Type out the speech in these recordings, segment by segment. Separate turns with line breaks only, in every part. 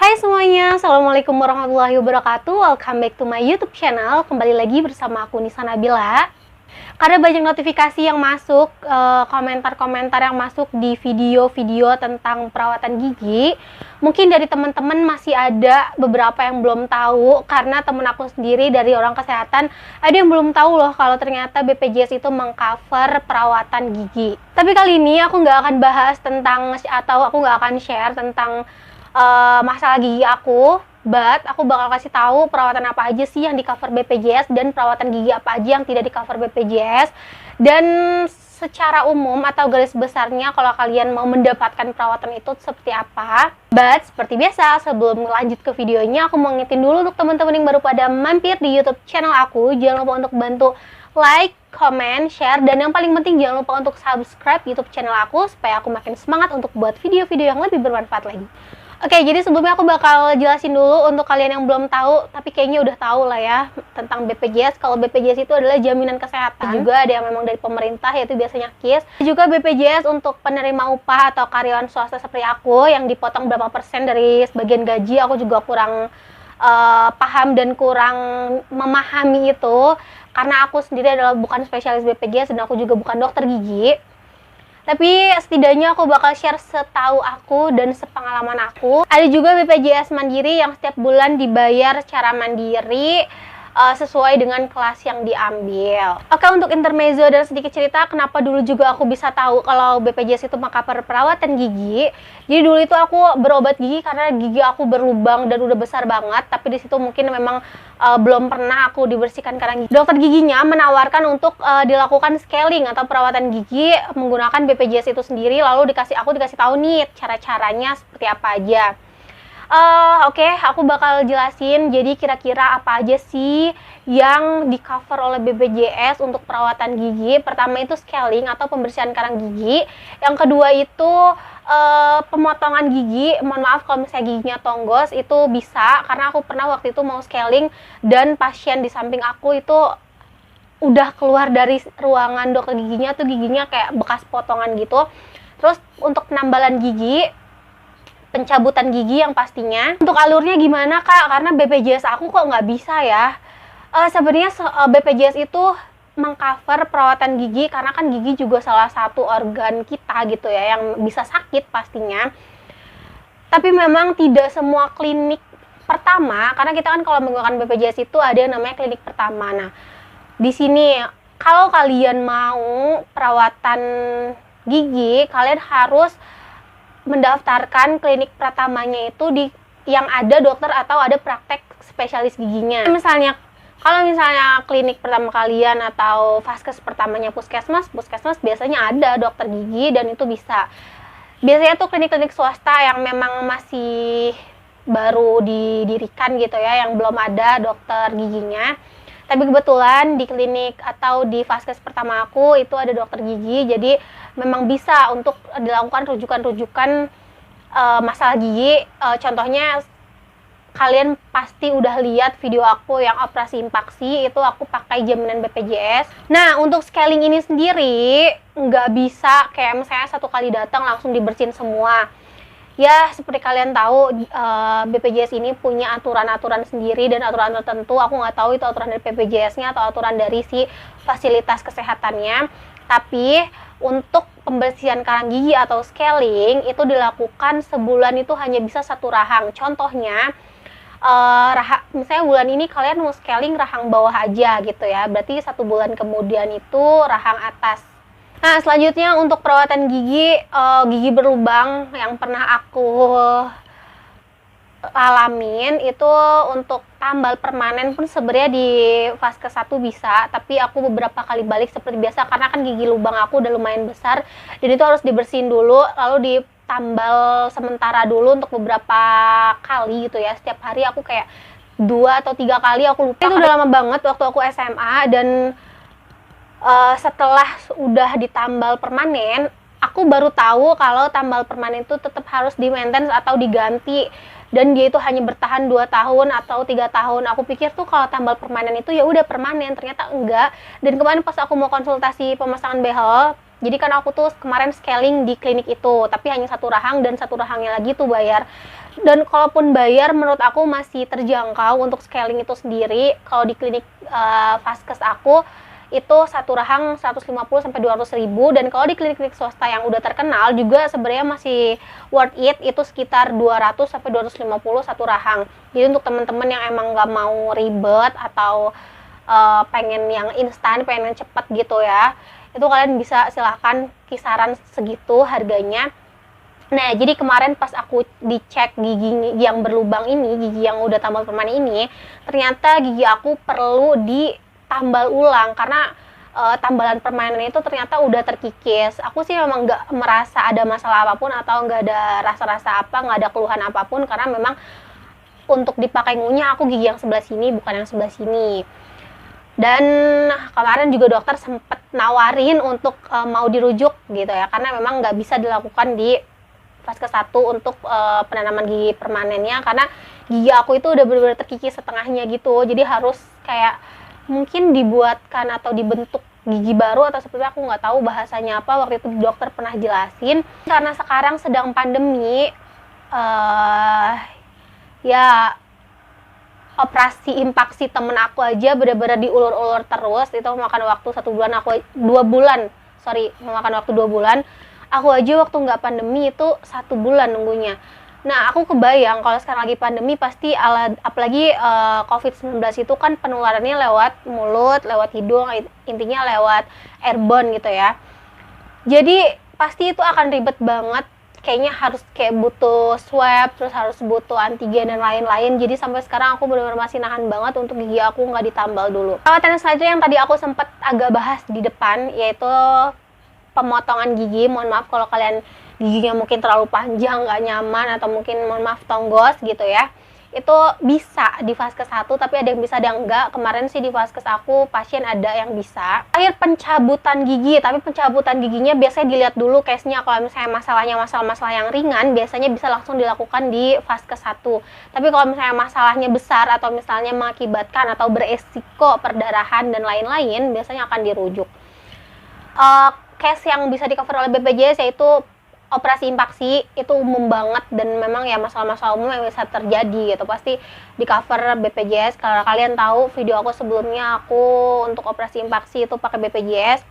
Hai semuanya, Assalamualaikum warahmatullahi wabarakatuh. Welcome back to my YouTube channel. Kembali lagi bersama aku Nisa Nabila. Karena banyak notifikasi yang masuk, komentar-komentar yang masuk di video-video tentang perawatan gigi, mungkin dari teman-teman masih ada beberapa yang belum tahu, karena temen aku sendiri dari orang kesehatan ada yang belum tahu loh kalau ternyata BPJS itu mengcover perawatan gigi. Tapi kali ini aku nggak akan bahas tentang, atau aku nggak akan share tentang masalah gigi aku, but aku bakal kasih tahu perawatan apa aja sih yang di cover BPJS dan perawatan gigi apa aja yang tidak di cover BPJS, dan secara umum atau garis besarnya kalau kalian mau mendapatkan perawatan itu seperti apa. But seperti biasa, sebelum lanjut ke videonya, aku mau ngingetin dulu untuk teman-teman yang baru pada mampir di YouTube channel aku, jangan lupa untuk bantu like, comment, share, dan yang paling penting jangan lupa untuk subscribe YouTube channel aku supaya aku makin semangat untuk buat video-video yang lebih bermanfaat lagi. Oke, jadi sebelumnya aku bakal jelasin dulu untuk kalian yang belum tahu, tapi kayaknya udah tahu lah ya tentang BPJS. Kalau BPJS itu adalah jaminan kesehatan. Juga ada yang memang dari pemerintah, yaitu biasanya KIS. Juga BPJS untuk penerima upah atau karyawan swasta seperti aku yang dipotong berapa persen dari sebagian gaji. Aku juga kurang paham dan kurang memahami itu, karena aku sendiri adalah bukan spesialis BPJS dan aku juga bukan dokter gigi. Tapi setidaknya aku bakal share setahu aku dan sepengalaman aku. Ada juga BPJS Mandiri yang setiap bulan dibayar secara mandiri sesuai dengan kelas yang diambil. Oke, untuk intermezzo dan sedikit cerita kenapa dulu juga aku bisa tahu kalau BPJS itu mengcover perawatan gigi. Jadi dulu itu aku berobat gigi karena gigi aku berlubang dan udah besar banget, tapi di situ mungkin memang belum pernah aku dibersihkan karena gigi. Dokter giginya menawarkan untuk dilakukan scaling atau perawatan gigi menggunakan BPJS itu sendiri, lalu aku dikasih tahu nih cara-caranya seperti apa aja. Oke, aku bakal jelasin jadi kira-kira apa aja sih yang di cover oleh BPJS untuk perawatan gigi. Pertama itu scaling atau pembersihan karang gigi. Yang kedua itu pemotongan gigi. Mohon maaf kalau misalnya giginya tonggos, itu bisa karena aku pernah waktu itu mau scaling dan pasien di samping aku itu udah keluar dari ruangan dokter giginya tuh giginya kayak bekas potongan gitu. Terus untuk penambalan gigi, pencabutan gigi yang pastinya. Untuk alurnya gimana kak? Karena BPJS aku kok nggak bisa ya. Sebenarnya BPJS itu mengcover perawatan gigi karena kan gigi juga salah satu organ kita gitu ya yang bisa sakit pastinya. Tapi memang tidak semua klinik pertama, karena kita kan kalau menggunakan BPJS itu ada yang namanya klinik pertama. Nah, di sini kalau kalian mau perawatan gigi, kalian harus mendaftarkan klinik pertamanya itu di yang ada dokter atau ada praktek spesialis giginya. Misalnya kalau misalnya klinik pertama kalian atau vaskes pertamanya puskesmas biasanya ada dokter gigi dan itu bisa. Biasanya tuh klinik-klinik swasta yang memang masih baru didirikan gitu ya, yang belum ada dokter giginya. Tapi kebetulan di klinik atau di vaskes pertama aku itu ada dokter gigi, jadi memang bisa untuk dilakukan rujukan-rujukan masalah gigi. Contohnya kalian pasti udah lihat video aku yang operasi impaksi, itu aku pakai jaminan BPJS. Nah, untuk scaling ini sendiri nggak bisa kayak misalnya satu kali datang langsung dibersihin semua. Ya, seperti kalian tahu, BPJS ini punya aturan-aturan sendiri dan aturan tertentu. Aku nggak tahu itu aturan dari BPJS-nya atau aturan dari si fasilitas kesehatannya. Tapi untuk pembersihan karang gigi atau scaling itu dilakukan sebulan itu hanya bisa satu rahang. Contohnya, misalnya bulan ini kalian mau scaling rahang bawah aja gitu ya. Berarti satu bulan kemudian itu rahang atas. Nah, selanjutnya untuk perawatan gigi, gigi berlubang yang pernah aku alamin itu untuk tambal permanen pun sebenarnya di vaskes 1 bisa, tapi aku beberapa kali balik seperti biasa karena kan gigi lubang aku udah lumayan besar dan itu harus dibersihin dulu lalu ditambal sementara dulu untuk beberapa kali gitu ya. Setiap hari aku kayak 2 atau 3 kali, aku lupa. Itu udah lama banget waktu aku SMA, dan setelah udah ditambal permanen, aku baru tahu kalau tambal permanen itu tetap harus di-maintenance atau diganti, dan dia itu hanya bertahan 2 tahun atau 3 tahun. Aku pikir tuh kalau tambal permanen itu ya udah permanen, ternyata enggak. Dan kemarin pas aku mau konsultasi pemasangan behel, jadi kan aku tuh kemarin scaling di klinik itu, tapi hanya satu rahang dan satu rahangnya lagi tuh bayar. Dan kalaupun bayar, menurut aku masih terjangkau untuk scaling itu sendiri. Kalau di klinik Vaskes aku itu satu rahang 150 sampai 200 ribu, dan kalau di klinik-klinik swasta yang udah terkenal juga sebenarnya masih worth it, itu sekitar 200 sampai 250 satu rahang. Jadi untuk teman-teman yang emang nggak mau ribet atau pengen yang instan, pengen yang cepet gitu ya, itu kalian bisa silahkan kisaran segitu harganya. Nah, jadi kemarin pas aku dicek gigi yang berlubang ini, gigi yang udah tambal permanen ini, ternyata gigi aku perlu ditambal ulang karena tambalan permanen itu ternyata udah terkikis. Aku sih memang nggak merasa ada masalah apapun atau nggak ada rasa-rasa apa, nggak ada keluhan apapun, karena memang untuk dipakai ngunyah aku gigi yang sebelah sini, bukan yang sebelah sini. Dan kemarin juga dokter sempet nawarin untuk mau dirujuk gitu ya, karena memang nggak bisa dilakukan di fase 1 untuk penanaman gigi permanennya, karena gigi aku itu udah benar-benar terkikis setengahnya gitu. Jadi harus kayak mungkin dibuatkan atau dibentuk gigi baru atau seperti, aku nggak tahu bahasanya apa. Waktu itu dokter pernah jelasin karena sekarang sedang pandemi, ya operasi impaksi temen aku aja bener-bener diulur-ulur terus. Itu memakan waktu 1 bulan, memakan waktu 2 bulan. Aku aja waktu nggak pandemi itu 1 bulan nunggunya. Nah, aku kebayang kalau sekarang lagi pandemi pasti apalagi COVID-19 itu kan penularannya lewat mulut, lewat hidung, intinya lewat airborne gitu ya. Jadi pasti itu akan ribet banget. Kayaknya harus kayak butuh swab, terus harus butuh antigen dan lain-lain. Jadi sampai sekarang aku benar-benar masih nahan banget untuk gigi aku nggak ditambal dulu. Perawatan selanjutnya yang tadi aku sempat agak bahas di depan, yaitu pemotongan gigi. Mohon maaf kalau kalian giginya mungkin terlalu panjang, nggak nyaman, atau mungkin mohon maaf tonggos gitu ya. Itu bisa di Vaskes 1, tapi ada yang bisa, ada yang enggak. Kemarin sih di Vaskes aku pasien ada yang bisa. Akhir pencabutan gigi, tapi pencabutan giginya biasanya dilihat dulu case-nya. Kalau misalnya masalahnya masalah-masalah yang ringan, biasanya bisa langsung dilakukan di Vaskes 1. Tapi kalau misalnya masalahnya besar atau misalnya mengakibatkan atau beresiko perdarahan dan lain-lain, biasanya akan dirujuk. Case yang bisa di cover oleh BPJS yaitu operasi impaksi, itu umum banget dan memang ya masalah-masalah umum yang bisa terjadi gitu, pasti di cover BPJS. Kalau kalian tahu video aku sebelumnya, aku untuk operasi impaksi itu pakai BPJS.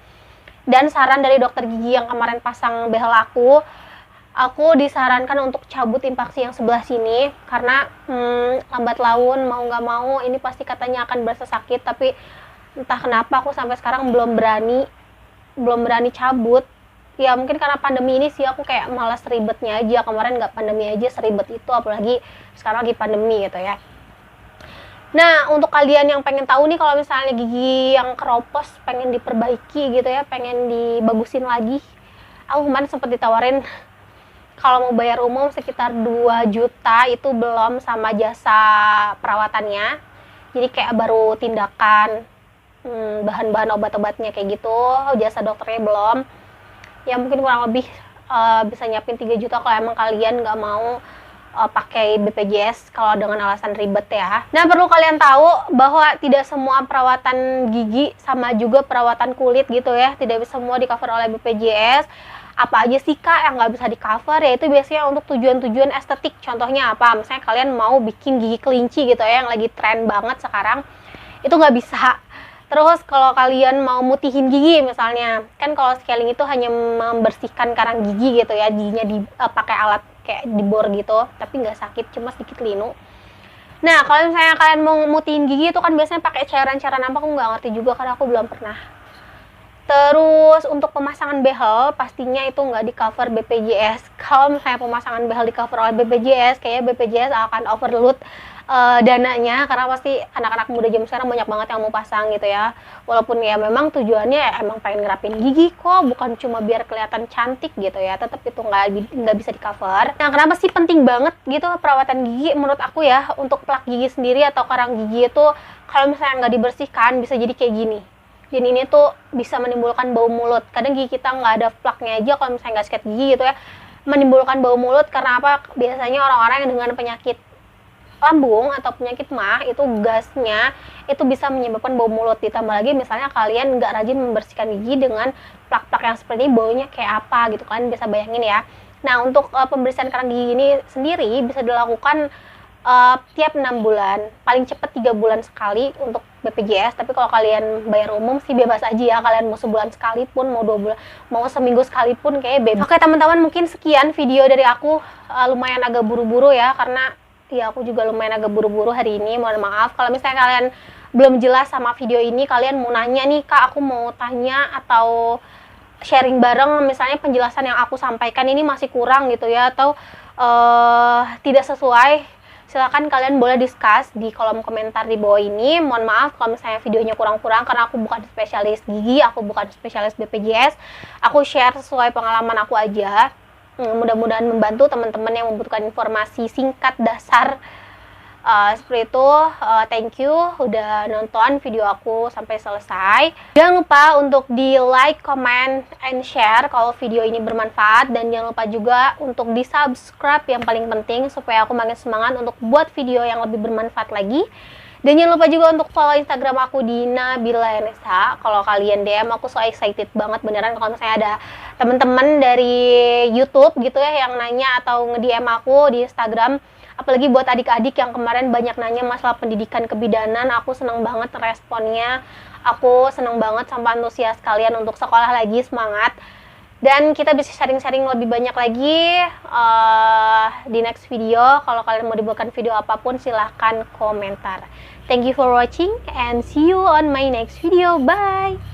Dan saran dari dokter gigi yang kemarin pasang behel aku disarankan untuk cabut impaksi yang sebelah sini, karena lambat laun mau nggak mau ini pasti katanya akan berasa sakit. Tapi entah kenapa aku sampai sekarang belum berani cabut. Ya mungkin karena pandemi ini sih, aku kayak malas ribetnya aja. Kemarin nggak pandemi aja seribet itu, apalagi sekarang lagi pandemi gitu ya. Nah, untuk kalian yang pengen tahu nih, kalau misalnya gigi yang keropos pengen diperbaiki gitu ya, pengen dibagusin lagi, aku kemarin sempat ditawarin kalau mau bayar umum sekitar 2 juta, itu belum sama jasa perawatannya. Jadi kayak baru tindakan, bahan-bahan obat-obatnya kayak gitu, jasa dokternya belum. Ya mungkin kurang lebih bisa nyiapin 3 juta kalau emang kalian nggak mau pakai BPJS kalau dengan alasan ribet ya. Nah, perlu kalian tahu bahwa tidak semua perawatan gigi sama juga perawatan kulit gitu ya, tidak semua di cover oleh BPJS. Apa aja sih Kak yang nggak bisa di cover? Ya itu biasanya untuk tujuan-tujuan estetik. Contohnya apa? Misalnya kalian mau bikin gigi kelinci gitu ya, yang lagi tren banget sekarang, itu nggak bisa. Terus kalau kalian mau mutihin gigi misalnya, kan kalau scaling itu hanya membersihkan karang gigi gitu ya, giginya pakai alat kayak dibor gitu, tapi nggak sakit, cuma sedikit linu. Nah, kalau misalnya kalian mau mutihin gigi itu kan biasanya pakai cairan-cairan apa, aku nggak ngerti juga karena aku belum pernah. Terus untuk pemasangan behel pastinya itu nggak di cover BPJS. Kalau misalnya pemasangan behel di cover oleh BPJS, kayaknya BPJS akan overload dananya, karena pasti anak-anak muda zaman sekarang banyak banget yang mau pasang gitu ya. Walaupun ya memang tujuannya emang pengen ngerapin gigi kok, bukan cuma biar kelihatan cantik gitu ya, tetap itu nggak bisa di cover. Nah, kenapa sih penting banget gitu perawatan gigi menurut aku ya, untuk plak gigi sendiri atau karang gigi itu kalau misalnya nggak dibersihkan bisa jadi kayak gini. Dan ini tuh bisa menimbulkan bau mulut. Kadang gigi kita nggak ada plaknya aja, kalau misalnya nggak sikat gigi gitu ya, menimbulkan bau mulut. Karena apa? Biasanya orang-orang yang dengan penyakit lambung atau penyakit mah, itu gasnya itu bisa menyebabkan bau mulut. Ditambah lagi misalnya kalian nggak rajin membersihkan gigi dengan plak-plak yang seperti ini, baunya kayak apa gitu, kalian bisa bayangin ya. Nah, untuk pembersihan kerang gigi ini sendiri bisa dilakukan tiap 6 bulan, paling cepat 3 bulan sekali untuk BPJS. Tapi kalau kalian bayar umum sih bebas aja ya, kalian mau sebulan sekalipun, mau 2 bulan, mau seminggu sekalipun kayak bebas. Oke teman-teman, mungkin sekian video dari aku. Lumayan agak buru-buru ya, karena ya aku juga lumayan agak buru-buru hari ini. Mohon maaf kalau misalnya kalian belum jelas sama video ini, kalian mau nanya nih, Kak, aku mau tanya atau sharing bareng, misalnya penjelasan yang aku sampaikan ini masih kurang gitu ya, atau tidak sesuai, silakan kalian boleh discuss di kolom komentar di bawah ini. Mohon maaf kalau misalnya videonya kurang-kurang, karena aku bukan spesialis gigi, aku bukan spesialis BPJS, aku share sesuai pengalaman aku aja. Mudah-mudahan membantu teman-teman yang membutuhkan informasi singkat dasar. Seperti itu. Thank you udah nonton video aku sampai selesai. Jangan lupa untuk di like, comment, and share kalau video ini bermanfaat, dan jangan lupa juga untuk di subscribe yang paling penting supaya aku makin semangat untuk buat video yang lebih bermanfaat lagi. Dan jangan lupa juga untuk follow Instagram aku di Nabila Yanesa. Kalau kalian DM aku, so excited banget beneran kalau misalnya ada teman-teman dari YouTube gitu ya yang nanya atau nge-DM aku di Instagram. Apalagi buat adik-adik yang kemarin banyak nanya masalah pendidikan kebidanan, aku seneng banget responnya. Aku seneng banget sama antusias kalian untuk sekolah lagi, semangat. Dan kita bisa sharing-sharing lebih banyak lagi di next video. Kalau kalian mau dibuatkan video apapun, silahkan komentar. Thank you for watching and see you on my next video. Bye!